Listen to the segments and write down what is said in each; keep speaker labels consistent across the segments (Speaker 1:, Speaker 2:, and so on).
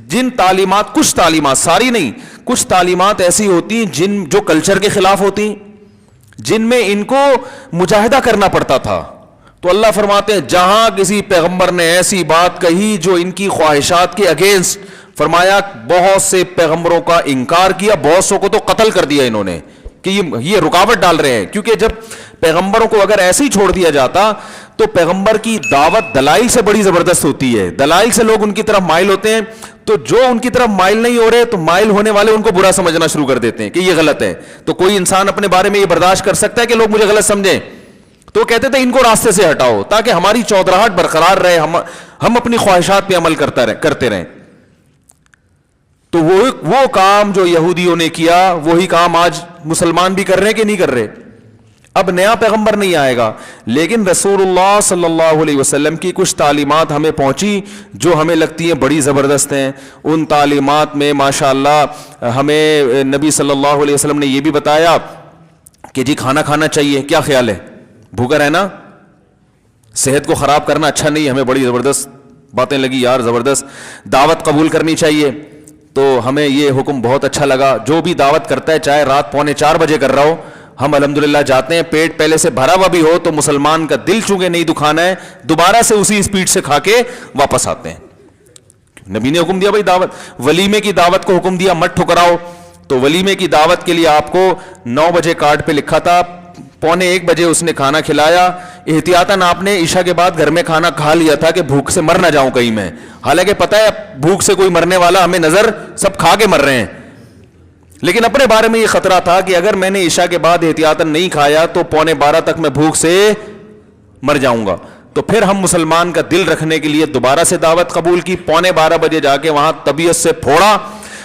Speaker 1: جن تعلیمات، کچھ تعلیمات، ساری نہیں، کچھ تعلیمات ایسی ہوتی ہیں جو کلچر کے خلاف ہوتی ہیں، جن میں ان کو مجاہدہ کرنا پڑتا تھا. تو اللہ فرماتے ہیں جہاں کسی پیغمبر نے ایسی بات کہی جو ان کی خواہشات کے اگینسٹ، فرمایا بہت سے پیغمبروں کا انکار کیا، بہت سو کو تو قتل کر دیا انہوں نے کہ یہ رکاوٹ ڈال رہے ہیں. کیونکہ جب پیغمبروں کو اگر ایسے ہی چھوڑ دیا جاتا تو پیغمبر کی دعوت دلائل سے بڑی زبردست ہوتی ہے، دلائل سے لوگ ان کی طرف مائل ہوتے ہیں. تو جو ان کی طرف مائل نہیں ہو رہے تو مائل ہونے والے ان کو برا سمجھنا شروع کر دیتے ہیں کہ یہ غلط ہے. تو کوئی انسان اپنے بارے میں یہ برداشت کر سکتا ہے کہ لوگ مجھے غلط سمجھیں؟ تو کہتے تھے ان کو راستے سے ہٹاؤ تاکہ ہماری چودراہٹ برقرار رہے، ہم اپنی خواہشات پہ عمل کرتے رہیں. تو وہ کام جو یہودیوں نے کیا وہی کام آج مسلمان بھی کر رہے ہیں کہ نہیں کر رہے. اب نیا پیغمبر نہیں آئے گا، لیکن رسول اللہ صلی اللہ علیہ وسلم کی کچھ تعلیمات ہمیں پہنچی جو ہمیں لگتی ہیں بڑی زبردست ہیں. ان تعلیمات میں ماشاءاللہ ہمیں نبی صلی اللہ علیہ وسلم نے یہ بھی بتایا کہ جی کھانا کھانا چاہیے. کیا خیال ہے؟ بھوکا رہنا صحت کو خراب کرنا اچھا نہیں. ہمیں بڑی زبردست باتیں لگی یار، زبردست. دعوت قبول کرنی چاہیے، تو ہمیں یہ حکم بہت اچھا لگا. جو بھی دعوت کرتا ہے چاہے رات 3:45 بجے کر رہا ہو، ہم الحمدللہ جاتے ہیں. پیٹ پہلے سے بھرا ہوا بھی ہو تو مسلمان کا دل چونکہ نہیں دکھانا ہے، دوبارہ سے اسی اسپیڈ سے کھا کے واپس آتے ہیں. نبی نے حکم دیا بھائی دعوت، ولیمے کی دعوت کو حکم دیا مت ٹھکراؤ. تو ولیمے کی دعوت کے لیے آپ کو 9 بجے کارڈ پہ لکھا تھا، 1:45 بجے اس نے کھانا کھلایا. احتیاطاً آپ نے عشاء کے بعد گھر میں کھانا کھا لیا تھا کہ بھوک سے مر نہ جاؤں کہیں میں. حالانکہ پتہ ہے بھوک سے کوئی مرنے والا ہمیں نظر، سب کھا کے مر رہے ہیں. لیکن اپنے بارے میں یہ خطرہ تھا کہ اگر میں نے عشاء کے بعد احتیاطاً نہیں کھایا تو 11:45 تک میں بھوک سے مر جاؤں گا. تو پھر ہم مسلمان کا دل رکھنے کے لیے دوبارہ سے دعوت قبول کی. 11:15 بجے جا کے وہاں طبیعت سے پھوڑا.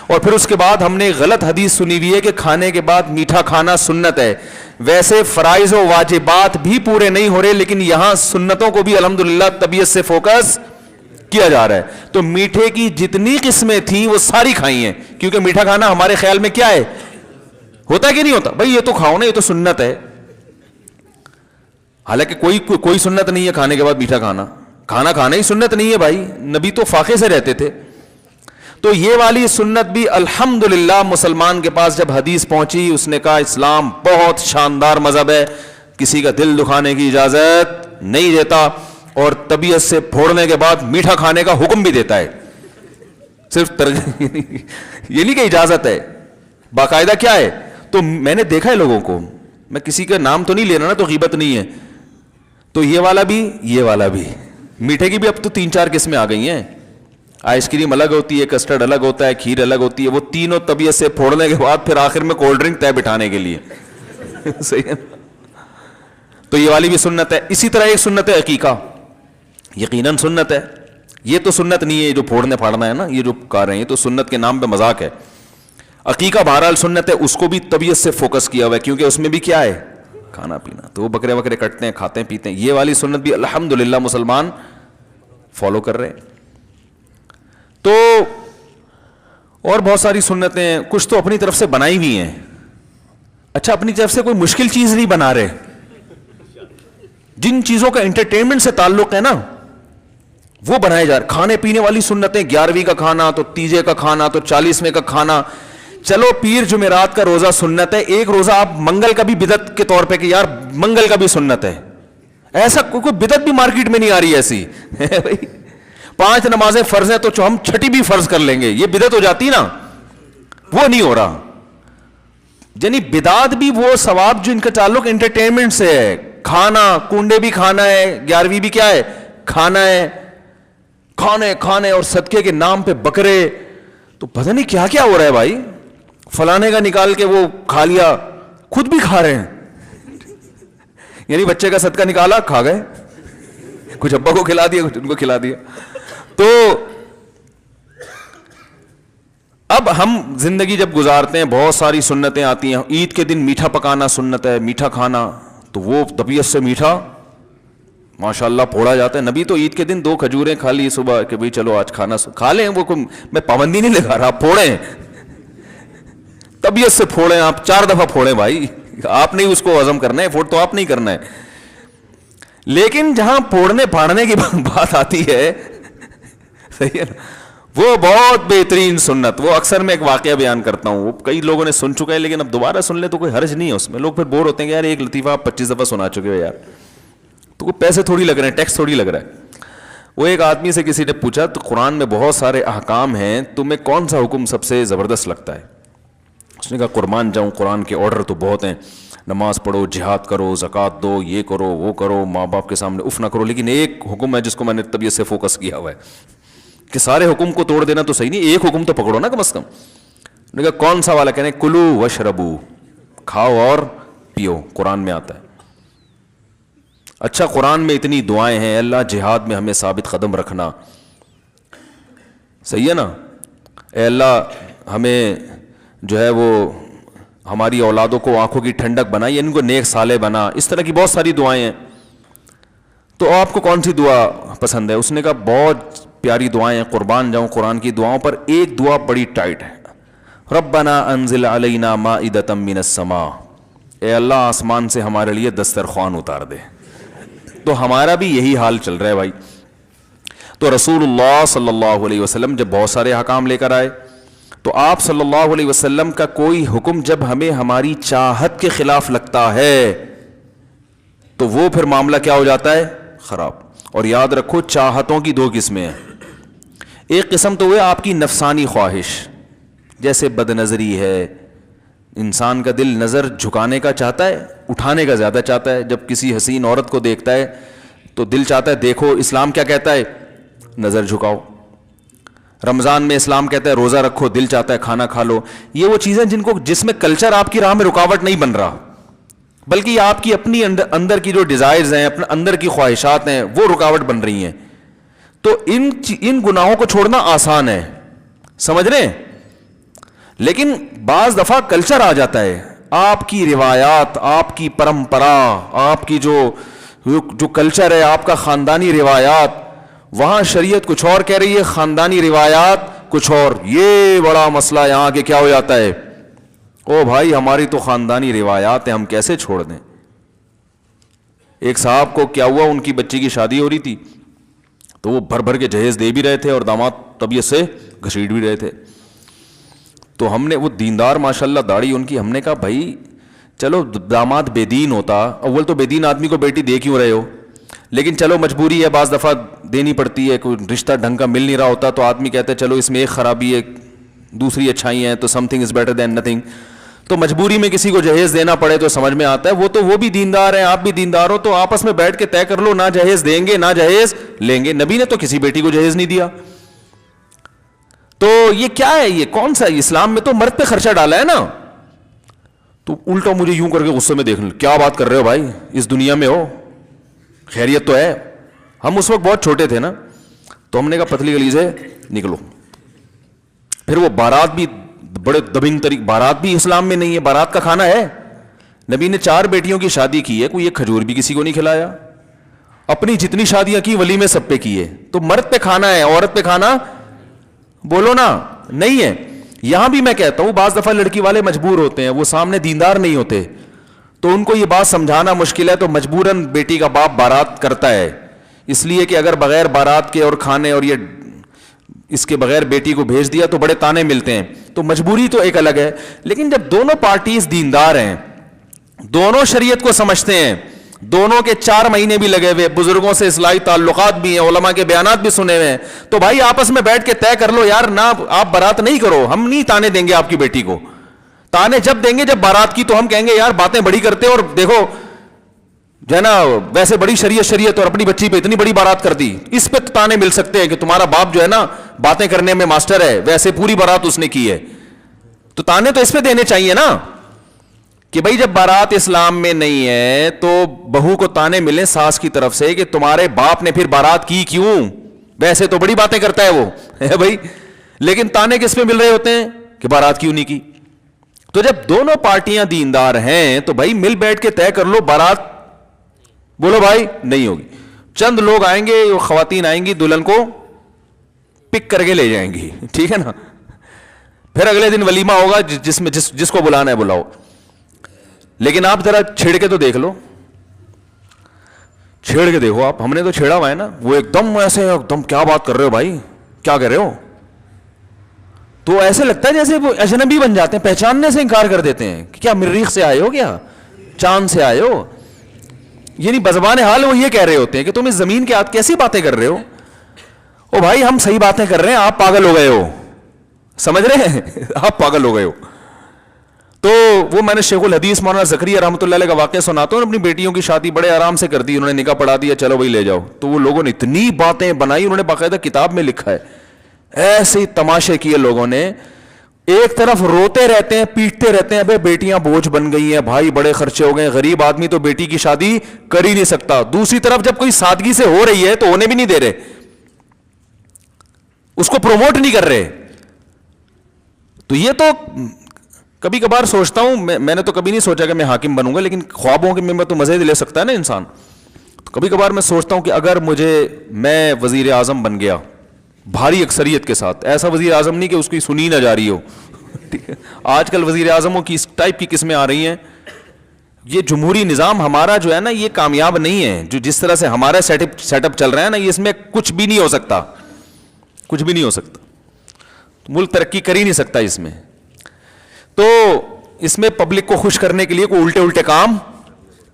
Speaker 1: اور پھر اس کے بعد ہم نے غلط حدیث سنی ہوئی ہے کہ کھانے کے بعد میٹھا کھانا سنت ہے. ویسے فرائض و واجبات بھی پورے نہیں ہو رہے، لیکن یہاں سنتوں کو بھی الحمدللہ طبیعت سے فوکس کیا جا رہا ہے. تو میٹھے کی جتنی قسمیں تھیں وہ ساری کھائی ہیں، کیونکہ میٹھا کھانا ہمارے خیال میں کیا ہے، ہوتا ہے کہ نہیں ہوتا؟ بھائی یہ تو کھاؤ نا، یہ تو سنت ہے. حالانکہ کوئی سنت نہیں ہے کھانے کے بعد میٹھا کھانا ہی سنت نہیں ہے بھائی. نبی تو فاقے سے رہتے تھے. تو یہ والی سنت بھی الحمدللہ مسلمان کے پاس جب حدیث پہنچی، اس نے کہا اسلام بہت شاندار مذہب ہے، کسی کا دل دکھانے کی اجازت نہیں دیتا، اور طبیعت سے پھوڑنے کے بعد میٹھا کھانے کا حکم بھی دیتا ہے. صرف یہ نہیں کہ اجازت ہے، باقاعدہ کیا ہے. تو میں نے دیکھا ہے لوگوں کو، میں کسی کا نام تو نہیں لینا نا، تو غیبت نہیں ہے. تو یہ والا بھی میٹھے کی بھی اب تو 3-4 قسمیں آ گئی ہیں. آئس کریم الگ ہوتی ہے، کسٹرڈ الگ ہوتا ہے، کھیر الگ ہوتی ہے. وہ تینوں طبیعت سے پھوڑنے کے بعد پھر آخر میں کولڈ ڈرنک طے بٹھانے کے لیے. صحیح ہے. تو یہ والی بھی سنت ہے. اسی طرح ایک سنت ہے عقیقہ، یقیناً سنت ہے. یہ تو سنت نہیں ہے جو پھوڑنے پھاڑنا ہے نا، یہ جو کہہ رہے ہیں یہ تو سنت کے نام پہ مذاق ہے. عقیقہ بہرحال سنت ہے، اس کو بھی طبیعت سے فوکس کیا ہوا ہے، کیونکہ اس میں بھی کیا ہے، کھانا پینا. تو وہ بکرے وکرے کٹتے ہیں، کھاتے ہیں پیتے ہیں. یہ والی سنت بھی الحمدللہ مسلمان فالو کر رہے ہیں. تو اور بہت ساری سنتیں ہیں، کچھ تو اپنی طرف سے بنائی ہوئی ہیں. اچھا اپنی طرف سے کوئی مشکل چیز نہیں بنا رہے. جن چیزوں کا انٹرٹینمنٹ سے تعلق ہے نا وہ بنائے جا رہے. کھانے پینے والی سنتیں، 11ویں کا کھانا، تو تیجے کا کھانا، تو 40ویں کا کھانا. چلو پیر جمعرات کا روزہ سنت ہے، ایک روزہ آپ منگل کا بھی بدعت کے طور پہ کہ یار منگل کا بھی سنت ہے. ایسا کوئی بدعت بھی مارکیٹ میں نہیں آ رہی ایسی. 5 نمازیں فرض ہیں تو ہم 6ٹی بھی فرض کر لیں گے، یہ بدعت ہو جاتی نا، وہ نہیں ہو رہا. یعنی بدعت بھی وہ ثواب جو ان کا تعلق انٹرٹینمنٹ سے ہے. کھانا، کنڈے بھی کھانا ہے، 11ویں بھی کیا ہے، کھانا ہے. کھانے اور صدقے کے نام پہ بکرے. تو پتہ نہیں کیا کیا ہو رہا ہے بھائی. فلانے کا نکال کے وہ کھا لیا، خود بھی کھا رہے ہیں. یعنی بچے کا صدقہ نکالا، کھا گئے، کچھ ابا کو کھلا دیا، کچھ ان کو کھلا دیا. تو اب ہم زندگی جب گزارتے ہیں بہت ساری سنتیں آتی ہیں. عید کے دن میٹھا پکانا سنت ہے، میٹھا کھانا. تو وہ طبیعت سے میٹھا ماشاءاللہ پھوڑا جاتا ہے. نبی تو عید کے دن 2 کھجوریں کھا لی صبح کہ بھئی چلو آج کھانا کھا لیں. وہ میں پابندی نہیں لگا رہا، پھوڑیں طبیعت سے پھوڑیں. آپ 4 دفعہ پھوڑیں بھائی، آپ نہیں اس کو ہضم کرنا ہے، فوڈ تو آپ نہیں کرنا ہے. لیکن جہاں پھوڑنے پھاڑنے کی بات آتی ہے، صحیح ہے نا، وہ بہت بہترین سنت. وہ اکثر میں ایک واقعہ بیان کرتا ہوں, وہ کئی لوگوں نے سن چکا ہے, لیکن اب دوبارہ سن لیں تو کوئی حرج نہیں ہے اس میں. لوگ پھر بور ہوتے ہیں کہ یار ایک لطیفہ آپ 25 دفعہ سنا چکے ہو یار, تو کوئی پیسے تھوڑی لگ رہے ہیں, ٹیکس تھوڑی لگ رہا ہے. وہ ایک آدمی سے کسی نے پوچھا تو قرآن میں بہت سارے احکام ہیں, تمہیں کون سا حکم سب سے زبردست لگتا ہے؟ اس نے کہا قربان جاؤں, قرآن کے آرڈر تو بہت ہیں, نماز پڑھو, جہاد کرو, زکوٰۃ دو, یہ کرو, وہ کرو, ماں باپ کے سامنے اف نہ کرو, لیکن ایک حکم ہے جس کو میں نے طبیعت سے فوکس کیا ہوا ہے کہ سارے حکم کو توڑ دینا تو صحیح نہیں, ایک حکم تو پکڑو نا کم از کم. نے کہا کون سا والا؟ کہنے کلو وشربو, کھاؤ اور پیو, قرآن میں آتا ہے. اچھا قرآن میں اتنی دعائیں ہیں, اللہ جہاد میں ہمیں ثابت قدم رکھنا, صحیح ہے نا, اے اللہ ہمیں جو ہے وہ ہماری اولادوں کو آنکھوں کی ٹھنڈک بنا, یا ان کو نیک صالح بنا, اس طرح کی بہت ساری دعائیں ہیں. تو آپ کو کون سی دعا پسند ہے؟ اس نے کہا بہت پیاری دعائیں ہیں, قربان جاؤں قرآن کی دعاؤں پر ایک دعا بڑی ٹائٹ ہے, ربنا انزل علینا مائدۃ من السماء, اے اللہ آسمان سے ہمارے لیے دسترخوان اتار دے. تو ہمارا بھی یہی حال چل رہا ہے بھائی. تو رسول اللہ صلی اللہ علیہ وسلم جب بہت سارے احکام لے کر آئے, تو آپ صلی اللہ علیہ وسلم کا کوئی حکم جب ہمیں ہماری چاہت کے خلاف لگتا ہے تو وہ پھر معاملہ کیا ہو جاتا ہے؟ خراب. اور یاد رکھو چاہتوں کی دو قسمیں ہیں. ایک قسم تو وہ آپ کی نفسانی خواہش, جیسے بد نظری ہے, انسان کا دل نظر جھکانے کا چاہتا ہے, اٹھانے کا زیادہ چاہتا ہے. جب کسی حسین عورت کو دیکھتا ہے تو دل چاہتا ہے دیکھو, اسلام کیا کہتا ہے؟ نظر جھکاؤ. رمضان میں اسلام کہتا ہے روزہ رکھو, دل چاہتا ہے کھانا کھا لو. یہ وہ چیزیں جس میں کلچر آپ کی راہ میں رکاوٹ نہیں بن رہا, بلکہ یہ آپ کی اپنی اندر کی جو ڈیزائرز ہیں, اپنے اندر کی خواہشات ہیں, وہ رکاوٹ بن رہی ہیں. تو ان گناہوں کو چھوڑنا آسان ہے, سمجھ رہے ہیں, لیکن بعض دفعہ کلچر آ جاتا ہے, آپ کی روایات, آپ کی پرمپرا, آپ کی جو کلچر ہے, آپ کا خاندانی روایات, وہاں شریعت کچھ اور کہہ رہی ہے, خاندانی روایات کچھ اور. یہ بڑا مسئلہ یہاں کے کیا ہو جاتا ہے, او بھائی ہماری تو خاندانی روایات ہیں, ہم کیسے چھوڑ دیں. ایک صاحب کو کیا ہوا, ان کی بچی کی شادی ہو رہی تھی, تو وہ بھر بھر کے جہیز دے بھی رہے تھے اور داماد طبیعت سے گھسیٹ بھی رہے تھے. تو ہم نے, وہ دیندار ماشاءاللہ داڑھی ان کی, ہم نے کہا بھائی چلو داماد بے دین ہوتا, اول تو بے دین آدمی کو بیٹی دے کیوں رہے ہو, لیکن چلو مجبوری ہے, بعض دفعہ دینی پڑتی ہے, کوئی رشتہ ڈھنگ کا مل نہیں رہا ہوتا, تو آدمی کہتا ہے چلو اس میں ایک خرابی ہے دوسری اچھائی ہیں, تو some thing is better than nothing. تو مجبوری میں کسی کو جہیز دینا پڑے تو سمجھ میں آتا ہے, وہ بھی دیندار ہیں, آپ بھی دیندار ہو, تو آپس میں بیٹھ کے طے کر لو, نہ جہیز دیں گے نہ جہیز لیں گے. نبی نے تو کسی بیٹی کو جہیز نہیں دیا. تو یہ کیا ہے, یہ کون سا, اسلام میں تو مرد پہ خرچہ ڈالا ہے نا. تو الٹا مجھے یوں کر کے غصے میں دیکھ لیں, کیا بات کر رہے ہو بھائی, اس دنیا میں ہو, خیریت تو ہے. ہم اس وقت بہت چھوٹے تھے نا, تو ہم نے کہا پتلی گلی سے نکلو. پھر وہ بارات بھی بڑے دبنگ طریقے, بارات بھی اسلام میں نہیں ہے, بارات کا کھانا ہے. نبی نے 4 بیٹیوں کی شادی کی ہے, کوئی ایک کھجور بھی کسی کو نہیں کھلایا. اپنی جتنی شادیاں کی ولیمے سب پہ کیے. تو مرد پہ کھانا ہے, عورت پہ کھانا بولو نا نہیں ہے. یہاں بھی میں کہتا ہوں بعض دفعہ لڑکی والے مجبور ہوتے ہیں, وہ سامنے دیندار نہیں ہوتے, تو ان کو یہ بات سمجھانا مشکل ہے, تو مجبوراً بیٹی کا باپ بارات کرتا ہے, اس لیے کہ اگر بغیر بارات کے اور کھانے اور یہ اس کے بغیر بیٹی کو بھیج دیا تو بڑے تانے ملتے ہیں. تو مجبوری تو ایک الگ ہے, لیکن جب دونوں پارٹیز دیندار ہیں, دونوں شریعت کو سمجھتے ہیں, دونوں کے 4 مہینے بھی لگے ہوئے, بزرگوں سے اصلاحی تعلقات بھی ہیں, علماء کے بیانات بھی سنے ہوئے ہیں, تو بھائی آپس میں بیٹھ کے طے کر لو یار, نہ آپ بارات نہیں کرو, ہم نہیں تانے دیں گے آپ کی بیٹی کو. تانے جب دیں گے جب بارات کی, تو ہم کہیں گے یار باتیں بڑی کرتے اور دیکھو جو ہے نا ویسے بڑی شریعت اور اپنی بچی پہ اتنی بڑی بارات کر دی. اس پہ تانے مل سکتے ہیں کہ تمہارا باپ جو ہے نا باتیں کرنے میں ماسٹر ہے, ویسے پوری بارات اس نے کی ہے. تو تانے تو اس پہ دینے چاہیے نا کہ بھائی جب بارات اسلام میں نہیں ہے تو بہو کو تانے ملیں ساس کی طرف سے کہ تمہارے باپ نے پھر بارات کی کیوں, ویسے تو بڑی باتیں کرتا ہے وہ ہے بھائی, لیکن تانے کس پہ مل رہے ہوتے ہیں کہ بارات کیوں نہیں کی. تو جب دونوں پارٹیاں دیندار ہیں تو بھائی مل بیٹھ کے طے کر لو, بارات بولو بھائی نہیں ہوگی. چند لوگ آئیں گے, خواتین آئیں گی, دلہن کو پک کر کے لے جائیں گی, ٹھیک ہے نا, پھر اگلے دن ولیمہ ہوگا جس میں جس کو بلانا ہے بلاؤ. لیکن آپ ذرا چھیڑ کے تو دیکھ لو, چھیڑ کے دیکھو آپ, ہم نے تو چھیڑا ہوا ہے نا, وہ ایک دم ایسے ایک دم کیا بات کر رہے ہو بھائی, کیا کر رہے ہو, تو ایسے لگتا ہے جیسے وہ اجنبی بن جاتے ہیں, پہچاننے سے انکار کر دیتے ہیں کہ کیا مریخ سے آئے ہو, کیا چاند سے آئے ہو. یعنی بزبان حال وہ یہ کہہ رہے ہوتے ہیں کہ تم اس زمین کے ہاتھ کیسی باتیں کر رہے ہو. او بھائی ہم صحیح باتیں کر رہے ہیں, آپ پاگل ہو گئے ہو, سمجھ رہے ہیں, آپ پاگل ہو گئے ہو. تو وہ میں نے شیخ الحدیث مولانا زکریا رحمۃ اللہ علیہ کا واقعہ سناتا ہوں. اپنی بیٹیوں کی شادی بڑے آرام سے کر دی, انہوں نے نکاح پڑھا دیا, چلو بھائی لے جاؤ. تو وہ لوگوں نے اتنی باتیں بنائی, انہوں نے باقاعدہ کتاب میں لکھا ہے, ایسے ہی تماشے کیے لوگوں نے. ایک طرف روتے رہتے ہیں, پیٹتے رہتے ہیں, ابے بیٹیاں بوجھ بن گئی ہیں بھائی, بڑے خرچے ہو گئے, غریب آدمی تو بیٹی کی شادی کر ہی نہیں سکتا. دوسری طرف جب کوئی سادگی سے ہو رہی ہے تو ہونے بھی نہیں دے رہے, اس کو پروموٹ نہیں کر رہے. تو یہ تو کبھی کبھار سوچتا ہوں, میں نے تو کبھی نہیں سوچا کہ میں حاکم بنوں گا, لیکن خوابوں کے میں تو مزے لے سکتا ہے نا انسان. تو کبھی کبھار میں سوچتا ہوں کہ اگر میں وزیر اعظم بن گیا بھاری اکثریت کے ساتھ, ایسا وزیر اعظم نہیں کہ اس کی سنی نہ جا رہی ہو. آج کل وزیر اعظموں کی اس ٹائپ کی قسمیں آ رہی ہیں. یہ جمہوری نظام ہمارا جو ہے نا, یہ کامیاب نہیں ہے. جو جس طرح سے ہمارا سیٹ اپ چل رہا ہے نا, یہ اس میں کچھ بھی نہیں ہو سکتا, کچھ بھی نہیں ہو سکتا. ملک ترقی کر ہی نہیں سکتا اس میں. تو اس میں پبلک کو خوش کرنے کے لیے کوئی الٹے کام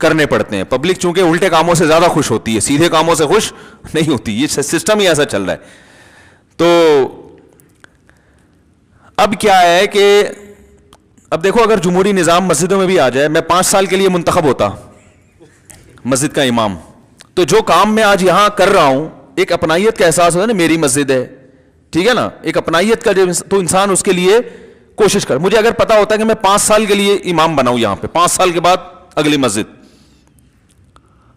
Speaker 1: کرنے پڑتے ہیں. پبلک چونکہ الٹے کاموں سے زیادہ خوش ہوتی ہے, سیدھے کاموں سے خوش نہیں ہوتی. یہ سسٹم ہی ایسا چل رہا ہے. تو اب کیا ہے کہ اب دیکھو, اگر جمہوری نظام مسجدوں میں بھی آ جائے, میں 5 سال کے لیے منتخب ہوتا مسجد کا امام, تو جو کام میں آج یہاں کر رہا ہوں, ایک اپنائیت کا احساس ہوتا ہے نا, میری مسجد ہے, ٹھیک ہے نا, ایک اپنائیت کا جو, تو انسان اس کے لیے کوشش کر. مجھے اگر پتا ہوتا ہے کہ میں 5 سال کے لیے امام بناؤں یہاں پہ, 5 سال کے بعد اگلی مسجد,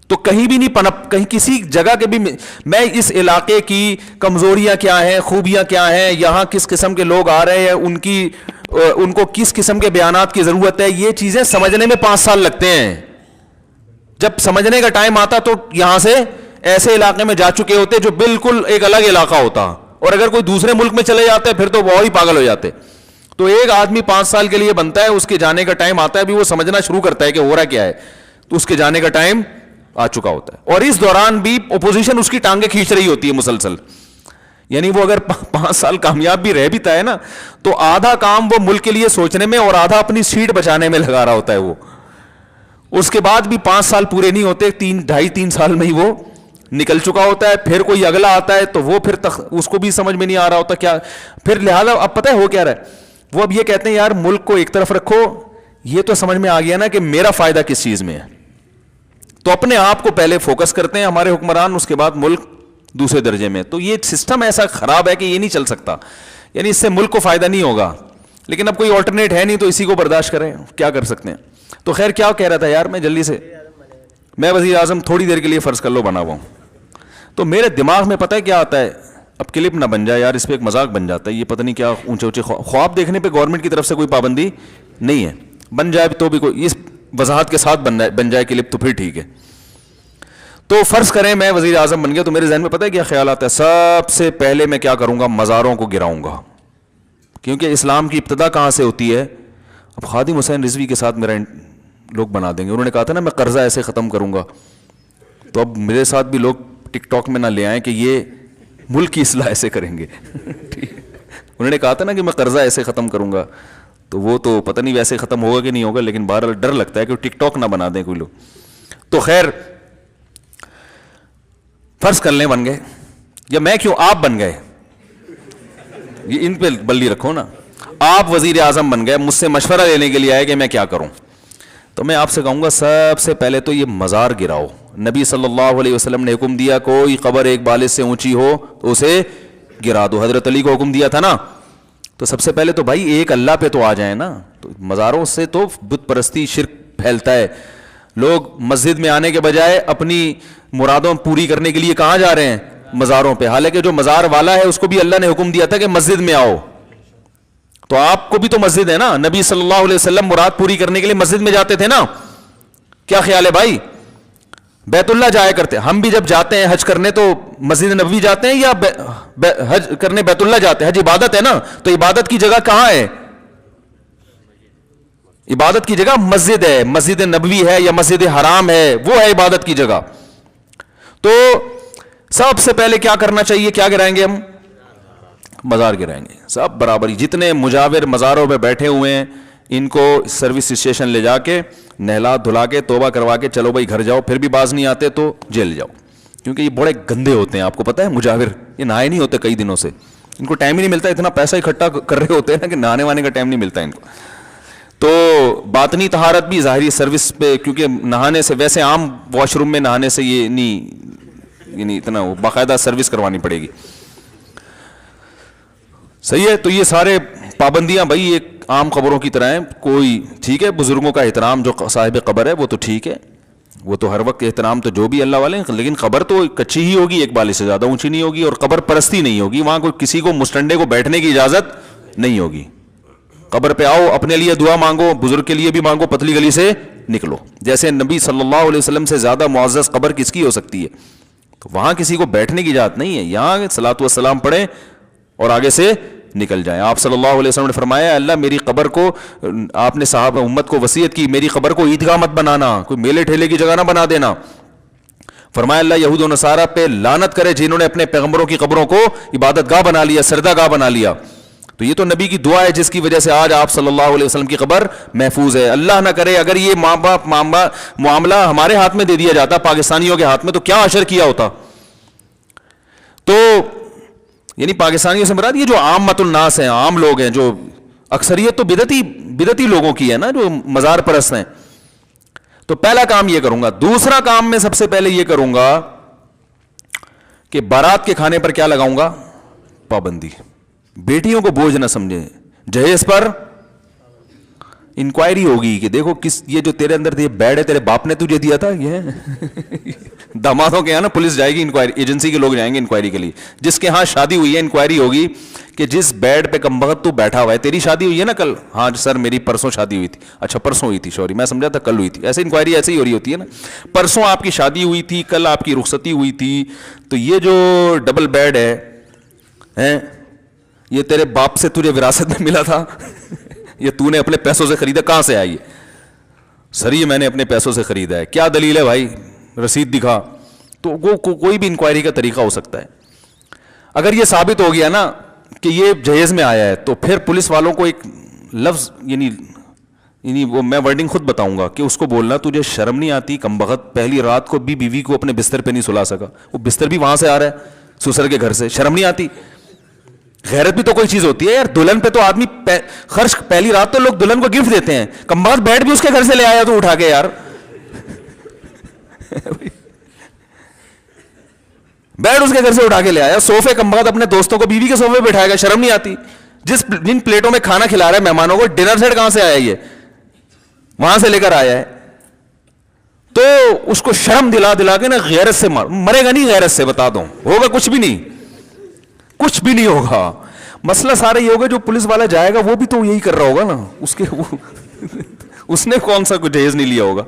Speaker 1: تو کہیں بھی نہیں پنپ, کہیں کسی جگہ کے بھی میں اس علاقے کی کمزوریاں کیا ہیں, خوبیاں کیا ہیں, یہاں کس قسم کے لوگ آ رہے ہیں, ان کو کس قسم کے بیانات کی ضرورت ہے, یہ چیزیں سمجھنے میں 5 سال لگتے ہیں. جب سمجھنے کا ٹائم آتا تو یہاں سے ایسے علاقے میں جا چکے ہوتے جو بالکل ایک الگ علاقہ ہوتا, اور اگر کوئی دوسرے ملک میں چلے جاتے پھر تو وہ ہی پاگل ہو جاتے. تو ایک آدمی 5 سال کے لیے بنتا ہے, اس کے جانے کا ٹائم آتا ہے, ابھی وہ سمجھنا شروع کرتا ہے کہ ہو رہا کیا ہے, تو اس کے جانے کا ٹائم آ چکا ہوتا ہے. اور اس دوران بھی اپوزیشن اس کی ٹانگیں کھینچ رہی ہوتی ہے مسلسل. یعنی وہ اگر 5 سال کامیاب بھی رہ بھی ہے نا, تو آدھا کام وہ ملک کے لیے سوچنے میں اور آدھا اپنی سیٹ بچانے میں لگا رہا ہوتا ہے. وہ اس کے بعد بھی 5 سال پورے نہیں ہوتے, 2.5-3 سال میں ہی وہ نکل چکا ہوتا ہے. پھر کوئی اگلا آتا ہے تو وہ پھر اس کو بھی سمجھ میں نہیں آ رہا ہوتا کیا. پھر لہٰذا اب پتہ ہے ہو کیا رہا ہے, وہ اب یہ کہتے ہیں یار ملک کو ایک طرف رکھو, یہ تو سمجھ میں آ گیا نا کہ میرا فائدہ کس چیز میں ہے, تو اپنے آپ کو پہلے فوکس کرتے ہیں ہمارے حکمران, اس کے بعد ملک دوسرے درجے میں. تو یہ سسٹم ایسا خراب ہے کہ یہ نہیں چل سکتا, یعنی اس سے ملک کو فائدہ نہیں ہوگا. لیکن اب کوئی آلٹرنیٹ ہے نہیں, تو اسی کو برداشت کریں, کیا کر سکتے ہیں. تو خیر کیا کہہ رہا تھا یار میں جلدی سے, میں وزیر اعظم تھوڑی دیر کے لیے فرض کر لو بنا ہوا ہوں, تو میرے دماغ میں پتہ ہے کیا آتا ہے, اب کلپ نہ بن جائے یار, اس پہ ایک مذاق بن جاتا ہے. یہ پتہ نہیں کیا اونچے اونچے خواب دیکھنے پہ گورنمنٹ کی طرف سے کوئی پابندی نہیں ہے, بن جائے تو بھی کوئی اس وضاحت کے ساتھ بن جائے کلپ تو پھر ٹھیک ہے. تو فرض کریں میں وزیر اعظم بن گیا, تو میرے ذہن میں پتہ ہے کیا خیال آتا ہے, سب سے پہلے میں کیا کروں گا, مزاروں کو گراؤں گا. کیونکہ اسلام کی ابتدا کہاں سے ہوتی ہے. اب خادم حسین رضوی کے ساتھ میرا لوگ بنا دیں گے, انہوں نے کہا تھا نا میں قرضہ ایسے ختم کروں گا, تو اب میرے ساتھ بھی لوگ ٹک ٹاک میں نہ لے آئیں کہ یہ ملک کی اصلاح ایسے کریں گے. انہوں نے کہا تھا نا کہ میں قرضہ ایسے ختم کروں گا, تو وہ تو پتہ نہیں ویسے ختم ہوگا کہ نہیں ہوگا, لیکن بہرحال ڈر لگتا ہے کہ ٹک ٹاک نہ بنا دیں کوئی لوگ. تو خیر فرض کر لیں بن گئے, یا میں کیوں آپ بن گئے, یہ ان پہ بلی رکھو نا, آپ وزیر اعظم بن گئے, مجھ سے مشورہ لینے کے لیے آئے کہ میں کیا کروں. تو میں آپ سے کہوں گا سب سے پہلے تو یہ مزار گراؤ. نبی صلی اللہ علیہ وسلم نے حکم دیا کوئی قبر ایک بالش سے اونچی ہو تو اسے گرا دو, حضرت علی کو حکم دیا تھا نا. تو سب سے پہلے تو بھائی ایک اللہ پہ تو آ جائیں نا. تو مزاروں سے تو بت پرستی شرک پھیلتا ہے. لوگ مسجد میں آنے کے بجائے اپنی مرادوں پوری کرنے کے لیے کہاں جا رہے ہیں, مزاروں پہ. حالانکہ جو مزار والا ہے اس کو بھی اللہ نے حکم دیا تھا کہ مسجد میں آؤ, تو آپ کو بھی تو مسجد ہے نا. نبی صلی اللہ علیہ وسلم مراد پوری کرنے کے لیے مسجد میں جاتے تھے نا. کیا خیال ہے بھائی, بیت اللہ جایا کرتے. ہم بھی جب جاتے ہیں حج کرنے تو مسجد نبوی جاتے ہیں یا حج کرنے بیت اللہ جاتے ہیں. حج عبادت ہے نا, تو عبادت کی جگہ کہاں ہے, عبادت کی جگہ مسجد ہے. مسجد نبوی ہے یا مسجد حرام ہے, وہ ہے عبادت کی جگہ. تو سب سے پہلے کیا کرنا چاہیے, کیا گرائیں گے ہم, مزار گرائیں گے سب برابر ہی. جتنے مجاور مزاروں پہ بیٹھے ہوئے ہیں ان کو سروس اسٹیشن لے جا کے نہلا دھلا کے توبہ کروا کے چلو بھائی گھر جاؤ. پھر بھی باز نہیں آتے تو جیل جاؤ, کیونکہ یہ بڑے گندے ہوتے ہیں. آپ کو پتہ ہے مجاور یہ نہائے نہیں ہوتے کئی دنوں سے, ان کو ٹائم ہی نہیں ملتا, اتنا پیسہ اکٹھا کر رہے ہوتے ہیں نا کہ نہانے وانے کا ٹائم نہیں ملتا ان کو. تو باطنی طہارت بھی ظاہری سروس پہ, کیونکہ نہانے سے ویسے عام واش روم میں نہانے سے یہ نہیں, یعنی اتنا باقاعدہ سروس کروانی پڑے گی. صحیح ہے. تو یہ سارے پابندیاں بھائی ایک عام قبروں کی طرح ہیں. کوئی ٹھیک ہے بزرگوں کا احترام جو صاحب قبر ہے وہ تو ٹھیک ہے, وہ تو ہر وقت احترام تو جو بھی اللہ والے ہیں, لیکن قبر تو کچی ہی ہوگی, ایک بالی سے زیادہ اونچی نہیں ہوگی, اور قبر پرستی نہیں ہوگی. وہاں کوئی کسی کو مسٹنڈے کو بیٹھنے کی اجازت نہیں ہوگی. قبر پہ آؤ, اپنے لیے دعا مانگو, بزرگ کے لیے بھی مانگو, پتلی گلی سے نکلو. جیسے نبی صلی اللہ علیہ وسلم سے زیادہ معزز قبر کس کی ہو سکتی ہے؟ تو وہاں کسی کو بیٹھنے کی اجازت نہیں ہے. یہاں صلاۃ والسلام پڑھیں اور آگے سے نکل جائیں. آپ صلی اللہ علیہ وسلم نے فرمایا اللہ میری قبر کو, آپ نے صحابہ امت کو وصیت کی میری قبر کو عیدگاہ مت بنانا, کوئی میلے ٹھیلے کی جگہ نہ بنا دینا. فرمایا اللہ یہود و نصارہ پہ لعنت کرے جنہوں نے اپنے پیغمبروں کی قبروں کو عبادت گاہ بنا لیا, سردہ گاہ بنا لیا. تو یہ تو نبی کی دعا ہے جس کی وجہ سے آج آپ صلی اللہ علیہ وسلم کی قبر محفوظ ہے. اللہ نہ کرے اگر یہ ماں باپ معاملہ ہمارے ہاتھ میں دے دیا جاتا, پاکستانیوں کے ہاتھ میں, تو کیا اشر کیا ہوتا. تو یعنی پاکستانیوں سے مراد یہ جو عامۃ الناس ہیں, عام لوگ ہیں, جو اکثریت تو بدعتی لوگوں کی ہے نا, جو مزار پرست ہیں. تو پہلا کام یہ کروں گا. دوسرا کام میں سب سے پہلے یہ کروں گا کہ بارات کے کھانے پر کیا لگاؤں گا؟ پابندی. بیٹیوں کو بوجھ نہ سمجھیں, جہیز پر انکوائری ہوگی کہ دیکھو کس, یہ جو تیرے اندر یہ بیڈ ہے تیرے باپ نے تجھے دیا تھا, یہ دامادوں کے یہاں نا پولیس جائے گی انکوائری, ایجنسی کے لوگ جائیں گے انکوائری کے لیے. جس کے ہاں شادی ہوئی ہے انکوائری ہوگی کہ جس بیڈ پہ کمبخت تو بیٹھا ہوا ہے, تیری شادی ہوئی ہے نا کل؟ ہاں سر میری پرسوں شادی ہوئی تھی. اچھا پرسوں ہوئی تھی, سوری میں سمجھا تھا کل ہوئی تھی. ایسے انکوائری ایسے ہی ہو رہی ہوتی ہے نا, پرسوں آپ کی شادی ہوئی تھی, کل آپ کی رخصتی ہوئی تھی, تو یہ جو ڈبل بیڈ ہے یہ تیرے باپ سے تجھے وراثت میں ملا تھا, یہ تو نے اپنے پیسوں سے خریدا, کہاں سے آئی ہے؟ سر یہ میں نے اپنے پیسوں سے خریدا ہے. کیا دلیل ہے بھائی؟ رسید دکھا. تو وہ کوئی بھی انکوائری کا طریقہ ہو سکتا ہے. اگر یہ ثابت ہو گیا نا کہ یہ جہیز میں آیا ہے, تو پھر پولیس والوں کو ایک لفظ یعنی وہ میں ورڈنگ خود بتاؤں گا کہ اس کو بولنا تجھے شرم نہیں آتی کمبخت, پہلی رات کو بھی بیوی کو اپنے بستر پہ نہیں سلا سکا, وہ بستر بھی وہاں سے آ رہا ہے سسر کے گھر سے, شرم نہیں آتی؟ غیرت بھی تو کوئی چیز ہوتی ہے یار. دلہن پہ تو آدمی خرچ, پہلی رات تو لوگ دلہن کو گفٹ دیتے ہیں, کمبخت بیڈ بھی اس کے گھر سے لے آیا تو اٹھا کے یار, بیڈ اس کے گھر سے اٹھا کے لے آیا. صوفے کمبخت اپنے دوستوں کو بیوی کے صوفے پہ بٹھائے گا, شرم نہیں آتی؟ جن پلیٹوں میں کھانا کھلا رہا ہے مہمانوں کو, ڈنر سیٹ کہاں سے آیا, یہ وہاں سے لے کر آیا ہے. تو اس کو شرم دلا کے نا غیرت سے مرے گا نہیں, غیرت سے بتا دوں ہوگا کچھ بھی نہیں, کچھ بھی نہیں ہوگا. مسئلہ سارا یہ ہوگا جو پولیس والا جائے گا وہ بھی تو یہی کر رہا ہوگا نا, اس نے کون سا کوئی جہیز نہیں لیا ہوگا.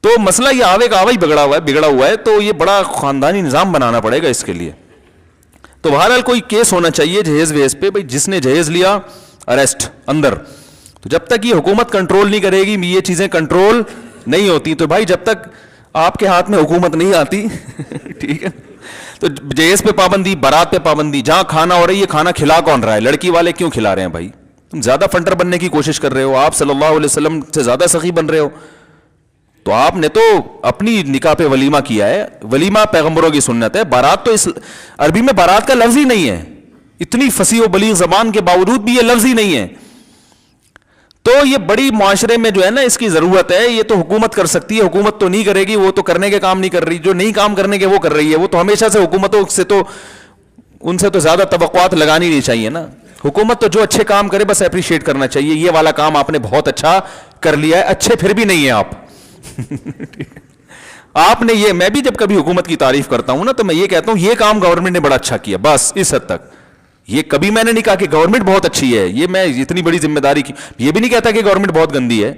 Speaker 1: تو مسئلہ یہ آوے کا آوا ہی بگڑا ہوا ہے. تو یہ بڑا خاندانی نظام بنانا پڑے گا اس کے لیے. تو بہرحال کوئی کیس ہونا چاہیے جہیز ویز پہ, بھائی جس نے جہیز لیا اریسٹ اندر. تو جب تک یہ حکومت کنٹرول نہیں کرے گی یہ چیزیں کنٹرول نہیں ہوتی. تو بھائی جب تک آپ کے ہاتھ میں حکومت نہیں آتی ٹھیک ہے, تو جہیز پہ پابندی, بارات پہ پابندی, جہاں کھانا ہو رہی ہے کھانا کھلا کون رہا ہے؟ لڑکی والے کیوں کھلا رہے ہیں بھائی؟ تم زیادہ فنٹر بننے کی کوشش کر رہے ہو, آپ صلی اللہ علیہ وسلم سے زیادہ سخی بن رہے ہو. تو آپ نے تو اپنی نکاح پہ ولیمہ کیا ہے, ولیمہ پیغمبروں کی سنت ہے. بارات تو اس عربی میں بارات کا لفظ ہی نہیں ہے, اتنی فصیح و بلیغ زبان کے باوجود بھی یہ لفظ ہی نہیں ہے. تو یہ بڑی معاشرے میں جو ہے نا اس کی ضرورت ہے. یہ تو حکومت کر سکتی ہے, حکومت تو نہیں کرے گی, وہ تو کرنے کے کام نہیں کر رہی, جو نہیں کام کرنے کے وہ کر رہی ہے. وہ تو ہمیشہ سے حکومتوں سے تو ان سے تو زیادہ توقعات لگانی نہیں چاہیے نا. حکومت تو جو اچھے کام کرے بس اپریشیٹ کرنا چاہیے, یہ والا کام آپ نے بہت اچھا کر لیا ہے, اچھے پھر بھی نہیں ہیں آپ. آپ نے یہ, میں بھی جب کبھی حکومت کی تعریف کرتا ہوں نا تو میں یہ کہتا ہوں یہ کام گورنمنٹ نے بڑا اچھا کیا, بس اس حد تک. یہ کبھی میں نے نہیں کہا کہ گورنمنٹ بہت اچھی ہے, یہ میں اتنی بڑی ذمہ داری کی, یہ بھی نہیں کہتا کہ گورنمنٹ بہت گندی ہے.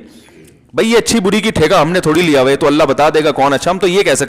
Speaker 1: بھائی یہ اچھی بری کی ٹھیکہ ہم نے تھوڑی لیا ہوا ہے, تو اللہ بتا دے گا کون اچھا. ہم تو یہ کہہ سکتے